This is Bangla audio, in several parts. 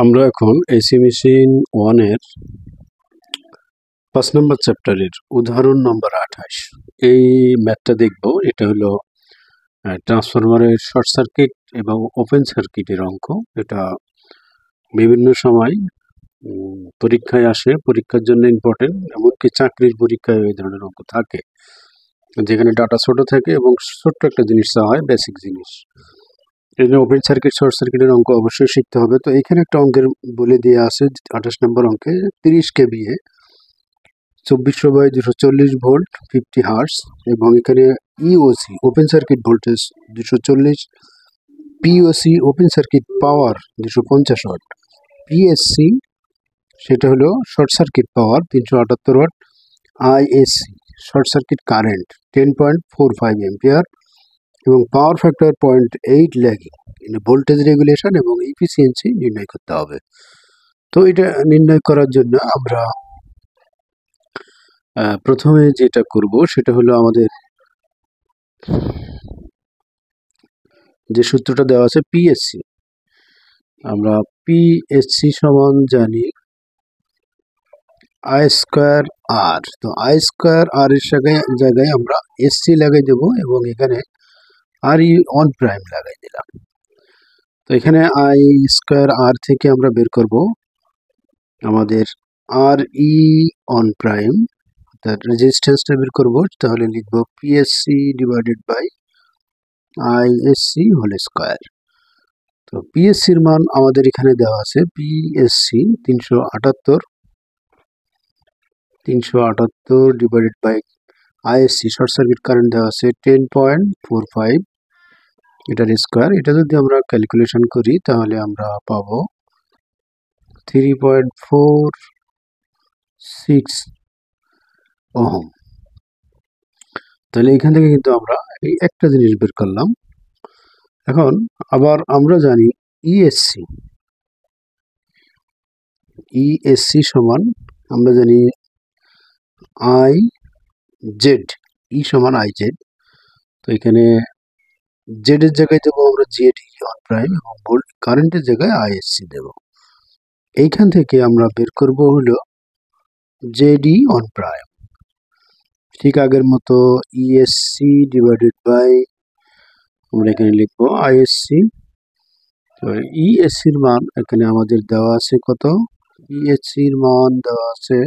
আমরা এখন এসি মেশিন 1 এর 5 নম্বর চ্যাপ্টারের উদাহরণ নম্বর 28 এই ম্যাথটা দেখব। এটা হলো ট্রান্সফরমারের শর্ট সার্কিট এবং ওপেন সার্কিটের অঙ্ক। এটা বিভিন্ন সময় পরীক্ষায় আসে, পরীক্ষার জন্য ইম্পর্টেন্ট। এমনকি চাকরির পরীক্ষায় এই ধরনের অঙ্ক থাকে, যেখানে ডাটা ছোট থাকে এবং ছোট্ট একটা জিনিস চাওয়া হয়, বেসিক জিনিস। এই জন্য ওপেন সার্কিট শর্ট সার্কিটের অঙ্ক অবশ্যই শিখতে হবে। তো এখানে একটা অঙ্কের বলে দিয়ে আছে 28 নম্বর অঙ্কে 30 কেভিএ 2400/240 ভোল্ট 50 হার্স, এবং এখানে EOC open circuit voltage 240, POC open circuit power 250 watt, PSC সেটা হলো short circuit power 378 watt, ISC short circuit current 10.45 ampere এবং power factor 0.8 lagging. Voltage regulation এবং এফিসিয়েন্সি নির্ণয় করতে হবে। তো এটা নির্ণয় করার জন্য আমরা প্রথমে যেটা করব সেটা হলো আমাদের যে সূত্রটা দেওয়া আছে পিএসসি। আমরা পিএসসি সমান জানি আই স্কোয়ার আর। তো আই স্কোয়ার আর এর জায়গায় আমরা এসসি লাগাই দেব এবং এখানে আর ই অন প্রাইম লাগাই দিলাম। তো এখানে আই স্কোয়ার আর থেকে আমরা বের করব আমাদের আর ই অন প্রাইম, তার রেজিস্ট্যান্সটা বের করব। তাহলে লিখব PSC divided by ISC whole square. তো পিএসসির মান আমাদের এখানে দেওয়া আছে, PSC 378 divided by ISC short circuit current দেওয়া আছে 10.45 এটার স্কোয়ার। এটা যদি আমরা ক্যালকুলেশন করি তাহলে আমরা পাবো 3.46 ওহম। তাহলে এখান থেকে কিন্তু আমরা এই একটা জিনিস বের করলাম। এখন আবার আমরা জানি ইএসসি সমান আমরা জানি আই জেড, ই সমান আই জেড। তো এখানে জেড এর জায়গায় দেবো আমরা জেড ই অন প্রাইম এবং ভোল্ট কারেন্টের জায়গায় আইএসসি দেব। এইখান থেকে আমরা বের করব হলো জেড ই অন প্রাইম। ঠিক আগের মতো ইএসসি ডিভাইডেড বাই আমরা এখানে লিখবো আইএসসি। ইএসসির মান এখানে আমাদের দেওয়া আছে কত? ইএসসির মান দেওয়া আছে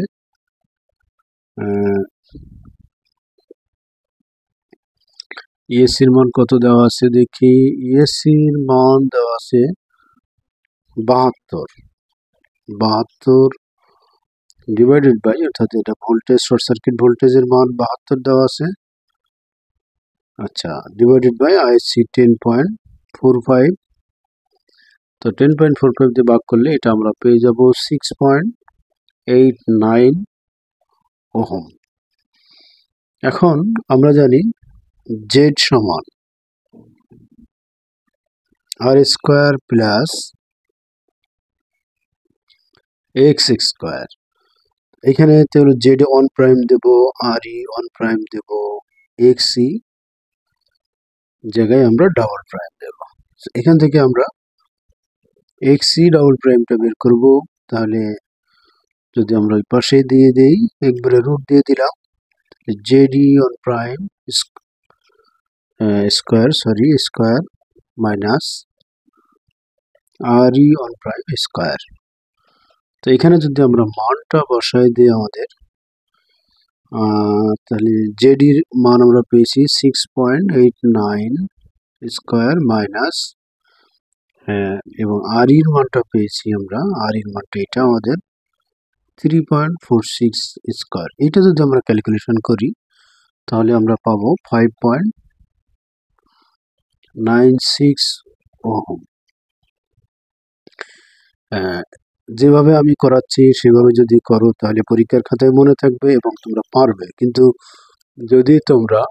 ইএসসির মান কত দেওয়া আছে দেখি। ইএসসির মান দেওয়া আছে 72 ডিভাইডেড বাই, অর্থাৎ এটা ভোল্টেজ শর্ট সার্কিট ভোল্টেজের মান 72 দেওয়া আছে। আচ্ছা, ডিভাইডেড বাই আইএসসি 10.45। তো 10.45 দিয়ে ভাগ করলে এটা আমরা পেয়ে যাব 6.89 ওহম। এখন আমরা জানি জেড সমান R square plus X square. এখানে তাহলে জেড অন প্রাইম দেব, আর ই অন প্রাইম দেব, এক্স ই জায়গায় আমরা ডাবল প্রাইম দেব। এখান থেকে আমরা এক্স ই ডাবল প্রাইমটা বের করব। তাহলে যদি আমরা ওই পাশে দিয়ে দেই, একবারে রুট দিয়ে দিলাম, Z E on prime square minus R E on prime square. তো এখানে যদি আমরা মানটা বসাই দিই আমাদের, তাহলে জেড এর মান আমরা পেয়েছি 6.89 স্কোয়ার মাইনাস, এবং আর ইর মানটা পেয়েছি আমরা, আর ইর মানটা এটা আমাদের 3.46 স্কোয়ার। এটা যদি আমরা ক্যালকুলেশন করি তাহলে আমরা পাবো 5.96 ওহম। যেভাবে আমি করাচ্ছি সেভাবে যদি করো তাহলে পরীক্ষার খাতায় মনে থাকবে এবং তোমরা পারবে। কিন্তু যদি তোমরা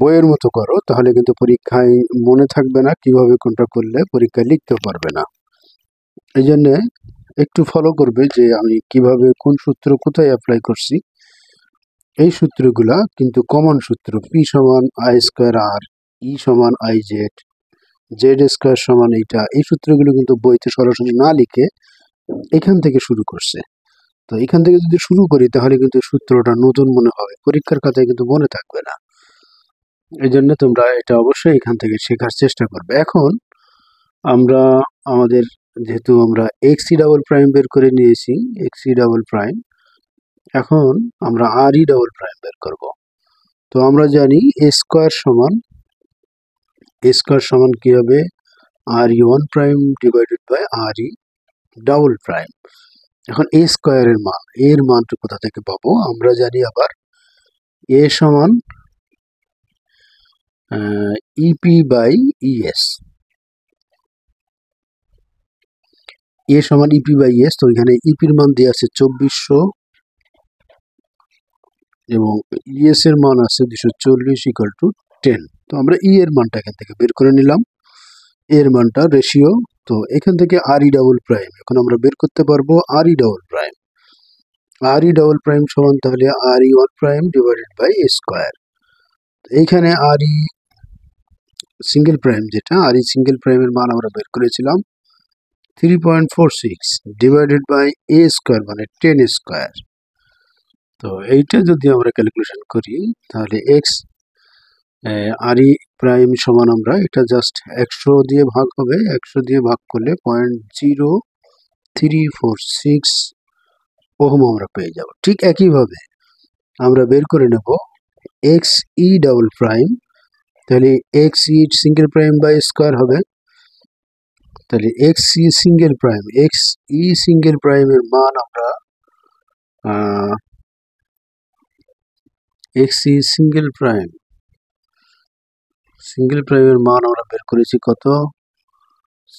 বইয়ের মতো করো তাহলে কিন্তু পরীক্ষায় মনে থাকবে না, কিভাবে কোনটা করলে পরীক্ষায় লিখতে পারবে না। এই জন্যে একটু ফলো করবে যে আমি কিভাবে কোন সূত্র কোথায় অ্যাপ্লাই করছি। এই সূত্রগুলা কিন্তু কমন সূত্র, পি সমান আই স্কোয়ার আর, ই সমান আই জেড, জেড স্কোয়ার সমান এইটা, এই সূত্রগুলো কিন্তু বইতে সরাসরি না লিখে এখান থেকে শুরু করছে। তো এখান থেকে যদি শুরু করি তাহলে কিন্তু সূত্রটা নতুন মনে হবে, পরীক্ষার খাতায় কিন্তু মনে থাকবে না। এই জন্য তোমরা এটা অবশ্যই এখান থেকে শেখার চেষ্টা করবে। এখন আমরা আমাদের যেহেতু আমরা এক্স ই ডাবল প্রাইম বের করে নিয়েছি, এক্স ই ডাবল প্রাইম, এখন আমরা আর ই ডাবল প্রাইম বের করব। তো আমরা জানি এ স্কোয়ার সমান কি হবে, R E one prime divided by R E double prime. এখন এ স্কোয়ারের মান, এর মানটা কোথা থেকে পাবো, আমরা জানি আবার এ সমান ইপি বাই ইএস, এ সমান ইপি বাই ইএস। তো এখানে ইপির মান দিয়ে আছে 2400 এবং ইএস এর মান আছে 240 ইকুয়াল টু 10। তো আমরা ই এর মানটা এখান থেকে বের করে নিলাম, এর মানটা রেশিও। তো এখান থেকে আর ই ডাবল প্রাইম এখন আমরা বের করতে পারবো R E double prime. R E double prime সমান তাহলে R E one prime divided by A square. এইখানে আর ই সিঙ্গেল প্রাইম, যেটা আর ই সিঙ্গেল প্রাইমের মান আমরা বের করেছিলাম 3.46 ডিভাইডেড বাই এ স্কোয়ার মানে 10 স্কোয়ার। তো এইটা যদি আমরা ক্যালকুলেশন করি তাহলে এক্স আর ই প্রাইম সমান, আমরা এটা জাস্ট 100 দিয়ে ভাগ হবে, 100 দিয়ে ভাগ করলে 0.0346 ওহম আমরা পেয়ে যাব। ঠিক একইভাবে আমরা বের করে নেব এক্স ই ডাবল প্রাইম, তাহলে X E single prime by square হবে। তাহলে এক্স ই সিঙ্গেল প্রাইমের মান আমরা এক্স ই সিঙ্গেল প্রাইমের মান আমরা বের করেছি কত,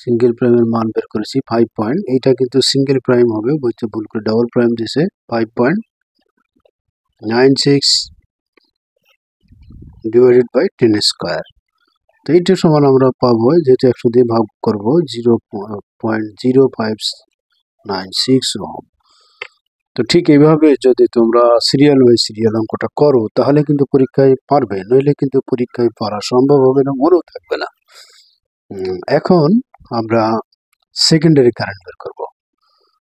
সিঙ্গেল প্রাইমের মান বের করেছি 5 পয়েন্ট। এইটা কিন্তু সিঙ্গেল প্রাইম হবে, বইতে ভুল করে ডাবল প্রাইম দিয়েছে, 5.96 ডিভাইডেড বাই 10 স্কোয়ার। তো এইটা সমান আমরা পাবো, যেহেতু 100 দিয়ে ভাগ করবো, 0.0596 ওহম। তো ঠিক এইভাবে যদি তোমরা সিরিয়াল বাই সিরিয়াল অঙ্কটা করো তাহলে কিন্তু পরীক্ষায় পারবে, নইলে কিন্তু পরীক্ষায় পারা সম্ভব হবে না, মনেও থাকবে না। এখন আমরা সেকেন্ডারি কারেন্ট বের করব।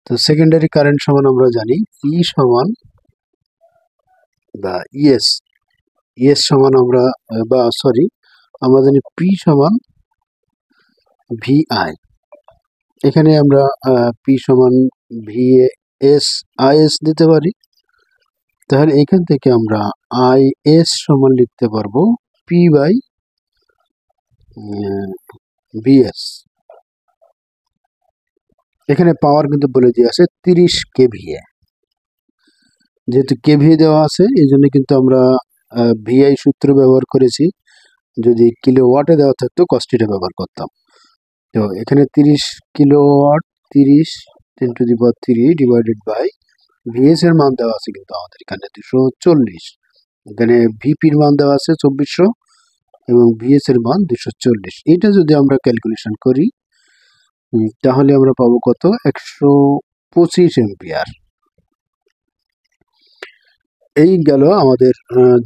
তো সেকেন্ডারি কারেন্ট সমান আমরা জানি ই সমান বা ইএস সমান আমরা আমরা জানি পি সমান ভিআই। এখানে আমরা পি সমান আইএস দিতে পারি। তাহলে এখান থেকে আমরা আইএস সমান লিখতে পারবো পি বাই ভিএস। এখানে পাওয়ার কিন্তু বলে দিয়ে আছে 30 কেভিএ, যেহেতু কেভিএ দেওয়া আছে এই জন্য কিন্তু আমরা ভিআই সূত্র ব্যবহার করেছি। যদি কিলোওয়াটে দেওয়া থাকতো কস্টিটা ব্যবহার করতাম। তো এখানে 30 কিলোওয়াট, 30 10⁻³ ডিভাইডেড বাই ভিএস এর মান দেওয়া আছে কিন্তু আমাদের এখানে 240। এখানে ভিপির মান দেওয়া আছে 2400 এবং ভিএস এর মান 240। এটা যদি আমরা ক্যালকুলেশন করি তাহলে আমরা পাবো কত, 125 এম্পিয়ার। এই গেল আমাদের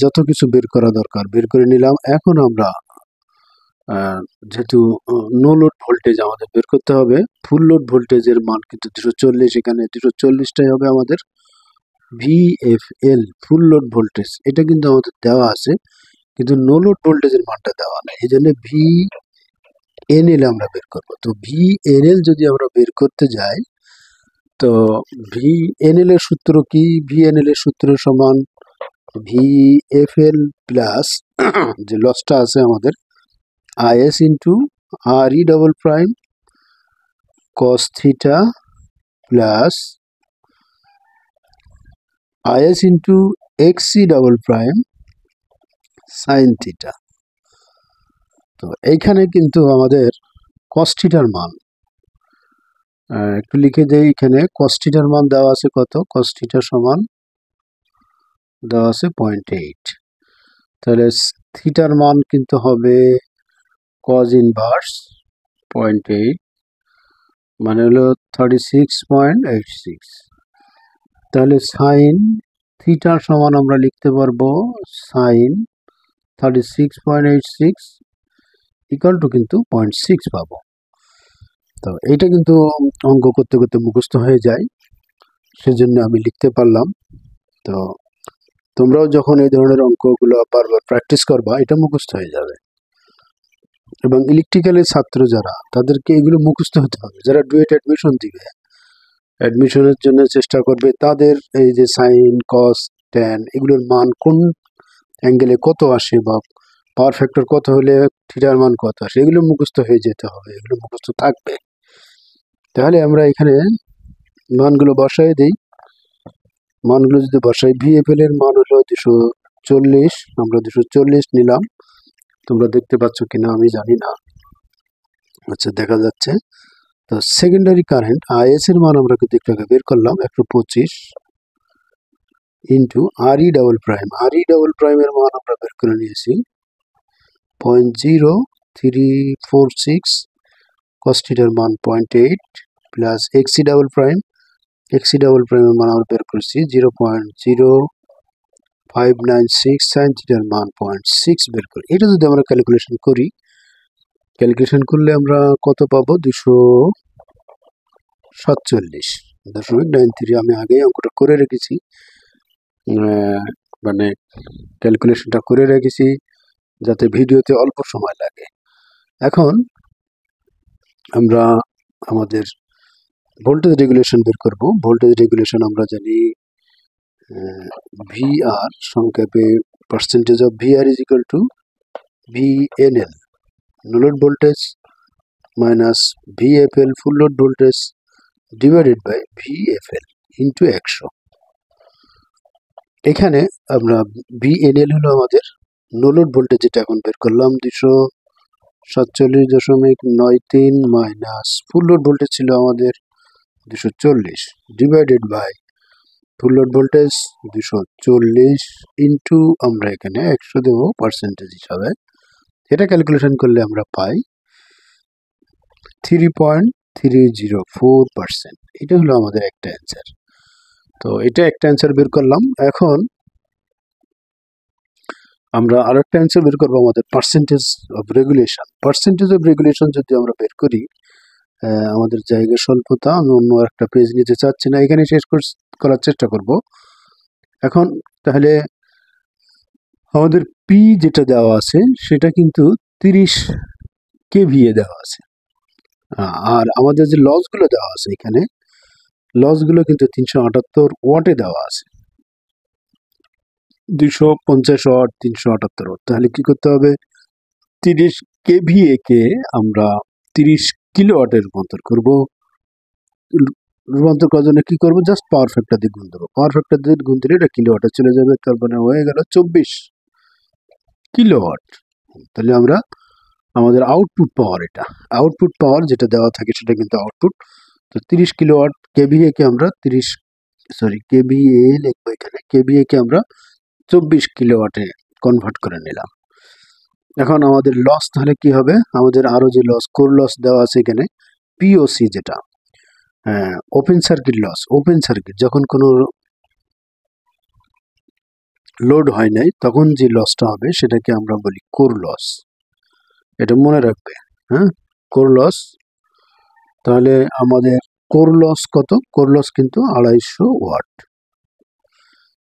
যত কিছু বের করা দরকার বের করে নিলাম। এখন আমরা যেহেতু নো লোড ভোল্টেজ আমাদের বের করতে হবে, ফুল লোড ভোল্টেজের মান কিন্তু 240, এখানে 240টাই হবে আমাদের ভিএফএল ফুল লোড ভোল্টেজ। এটা কিন্তু আমাদের দেওয়া আছে, কিন্তু নো লোড ভোল্টেজের মানটা দেওয়া নেই, এই জন্য ভিএনএল আমরা বের করবো। তো ভিএনএল যদি আমরা বের করতে যাই তো ভিএনএল এর সূত্র কি, ভিএনএল এর সূত্র সমান ভিএফএল প্লাস যে লসটা আছে আমাদের IS into R E double prime cos theta plus IS into X E double prime sine theta. তো এইখানে কিন্তু আমাদের কস থিটার মান একটু লিখে দেই, এখানে কস থিটার মান দেওয়া আছে কত, কস থিটা সমান দেওয়া আছে 0.8। তাহলে থিটার মান কিন্তু হবে কজ ইনভার্স 0.8 মানে হলো 36.86। তাহলে সাইন থিটার সমান আমরা লিখতে পারবো সাইন 36.86 ইকুয়াল টু কিন্তু 0.6 পাবো। তো এইটা কিন্তু অঙ্ক করতে করতে মুখস্থ হয়ে যায়, সেজন্য আমি লিখতে পারলাম। তো তোমরাও যখন এই ধরনের অঙ্কগুলো বারবার প্র্যাকটিস করবা, এটা মুখস্থ হয়ে যাবে। এবং ইলেকট্রিক্যালের ছাত্র যারা, তাদেরকে এগুলো মুখস্থ হতে হবে। যারা ডুয়েট অ্যাডমিশন দিবে, অ্যাডমিশনের জন্য চেষ্টা করবে, তাদের এই যে সাইন, কস, ট্যান এগুলোর মান কোন অ্যাঙ্গেলে কত আসে বা পাওয়ার ফ্যাক্টর কত হলে থিটার মান কত আসে, এগুলো মুখস্থ হয়ে যেতে হবে, এগুলো মুখস্থ থাকবে। তাহলে আমরা এখানে মানগুলো বসাই দিই। মানগুলো যদি বসাই, ভিএফএল এর মান হলো 240, আমরা 240 নিলাম। তোমরা দেখতে পাচ্ছ কিনা আমি জানি না, আচ্ছা দেখা যাচ্ছে। তো সেকেন্ডারি কারেন্ট আইএস এর মান আমরা কিন্তু একটু আগে বের করলাম, 125 ইন্টু আরই ডাবল প্রাইম। আরই ডাবল প্রাইমের মান আমরা বের করে নিয়েছি 0.0346, কস থিটার মান 0.8 প্লাস এক্সি ডাবল প্রাইম। এক্সি ডাবল প্রাইমের মান আমরা বের করেছি 0.0596, সাইন থিটার মান 0.6 বের করি। এটা যদি আমরা ক্যালকুলেশন করি, ক্যালকুলেশন করলে আমরা কত পাবো? 247.93। আমি আগেই অঙ্কটা করে রেখেছি, মানে ক্যালকুলেশনটা করে রেখেছি যাতে ভিডিওতে অল্প সময় লাগে। এখন আমরা আমাদের ভোল্টেজ রেগুলেশন বের করব। ভোল্টেজ রেগুলেশন আমরা জানি ভিআর, সংক্ষেপে percentage of VR is equal to VNL, no load voltage, minus VFL, full load voltage, divided by VFL into 100। এখানে আমরা ভিএনএল হলো আমাদের নো লোড ভোল্টেজ, যেটা এখন বের করলাম 247.93, মাইনাস ফুল লোড ভোল্টেজ ছিল আমাদের 240, divided by full load voltage 240 into আমরা এখানে 100 দেবো পার্সেন্টেজ হিসাবে। এটা ক্যালকুলেশন করলে আমরা পাই 3.304%। এটা হলো আমাদের একটা অ্যান্সার। তো এটা একটা অ্যান্সার বের করলাম। এখন আমরা আর একটা অ্যান্সার বের করবো, আমাদের percentage of regulation. Percentage of regulation যদি আমরা বের করি, আমাদের জায়গা স্বল্পতা, আমি অন্য একটা পেজ নিতে চাচ্ছি না, এখানে শেষ করার চেষ্টা করব। এখন তাহলে আমাদের পি যেটা দেওয়া আছে সেটা কিন্তু 30 কেভিএ দেওয়া আছে, আর আমাদের যে লসগুলো দেওয়া আছে এখানে, লসগুলো কিন্তু 378 ওয়াটে দেওয়া আছে, 250 ওয়াট, 378 ওয়াট। তাহলে কি করতে হবে? 30 কেভিএ কে আমরা 30 কিলোওয়াটে রূপান্তর করব। রূপান্তর করার জন্য কি করবো? জাস্ট পাওয়ার ফ্যাক্টর দিয়ে গুণ দেবো। পাওয়ার ফ্যাক্টর দিয়ে গুণ দিলে এটা কিলোওয়াটে চলে যাবে, তার মানে হয়ে গেল 24 কিলোওয়াট। তাহলে আমরা আমাদের আউটপুট পাওয়ার, এটা আউটপুট পাওয়ার যেটা দেওয়া থাকে সেটা কিন্তু আউটপুট। তো 30 কিলোওয়াট, কেভিএ কে আমরা কেভিএ লিখবো এখানে, কেভিএ কে আমরা 24 কিলোওয়াটে কনভার্ট করে নিলাম। এখন আমাদের লস তাহলে কি হবে? আমাদের আরো যে লস, কোর লস দেওয়া আছে এখানে, পিওসি যেটা open circuit loss. Open circuit যখন কোনো লোড হয় নাই তখন যে লসটা হবে সেটাকে আমরা বলি কোর লস। এটা মনে রাখবে, হ্যাঁ, কোর লস। তাহলে আমাদের কোর লস কত? কোর লস কিন্তু 250 ওয়াট।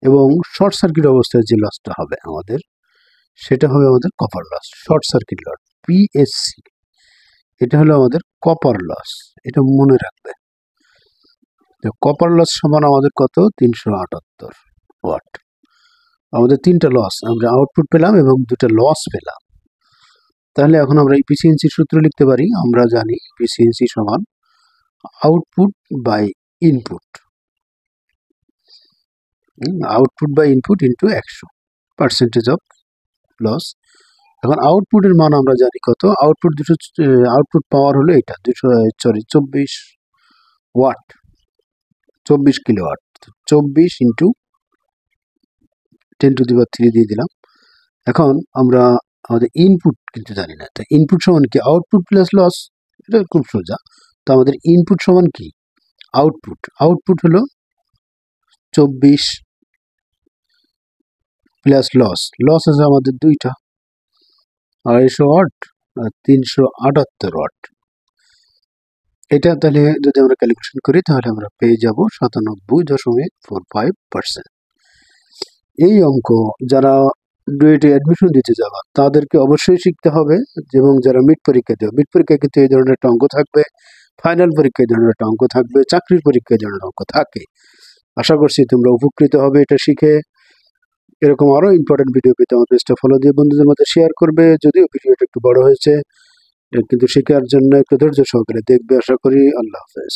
এবং শর্ট সার্কিট অবস্থায় যে লসটা হবে আমাদের, সেটা হবে আমাদের copper loss, short circuit loss, PSC. এটা হলো আমাদের কপার লস, এটা মনে রাখবে। কপার লস সমান আমাদের কত? 378 ওয়াট। আমাদের তিনটা লস, আমরা আউটপুট পেলাম এবং দুটো লস পেলাম। তাহলে এখন আমরা ইফিসিয়েন্সি সূত্র লিখতে পারি। আমরা জানি ইফিসিয়েন্সি সমান output by input, output by input into 100, percentage of loss. এখন আউটপুটের মান আমরা জানি কত? আউটপুট পাওয়ার হলো এটা 24 ওয়াট, 24 কিলোওয়াট। 24 ইন্টু 10⁻³ দিয়ে দিলাম। এখন আমরা আমাদের ইনপুট কিন্তু জানি না, তাই ইনপুট সমান কি? Output plus loss. এটা খুব সোজা। তো আমাদের ইনপুট সমান কি? আউটপুট। আউটপুট হলো 24 প্লাস লস। লস আছে আমাদের দুইটা, 250 ওয়াট 378 ওয়াট। এটা তাহলে যদি আমরা ক্যালকুলেশন করি তাহলে আমরা পেয়ে যাব 97.45%। এই অঙ্ক যারা ডুয়েটে অ্যাডমিশন দিতে যাওয়া তাদেরকে অবশ্যই শিখতে হবে, এবং যারা মিড পরীক্ষা দেবে, মিড পরীক্ষায় কিন্তু এই ধরনের একটা অঙ্ক থাকবে, ফাইনাল পরীক্ষায় এই ধরনের একটা অঙ্ক থাকবে, চাকরির পরীক্ষায় এই ধরনের অঙ্ক থাকে। আশা করছি তোমরা উপকৃত হবে এটা শিখে। এরকম আরও ইম্পর্টেন্ট ভিডিও পেতে আমার পেজটা ফলো দিয়ে বন্ধুদের মধ্যে শেয়ার করবে। যদিও ভিডিওটা একটু বড় হয়েছে, কিন্তু শেখার জন্য একটু ধৈর্য সহকারে দেখবে। আশা করি। আল্লাহ হাফেজ।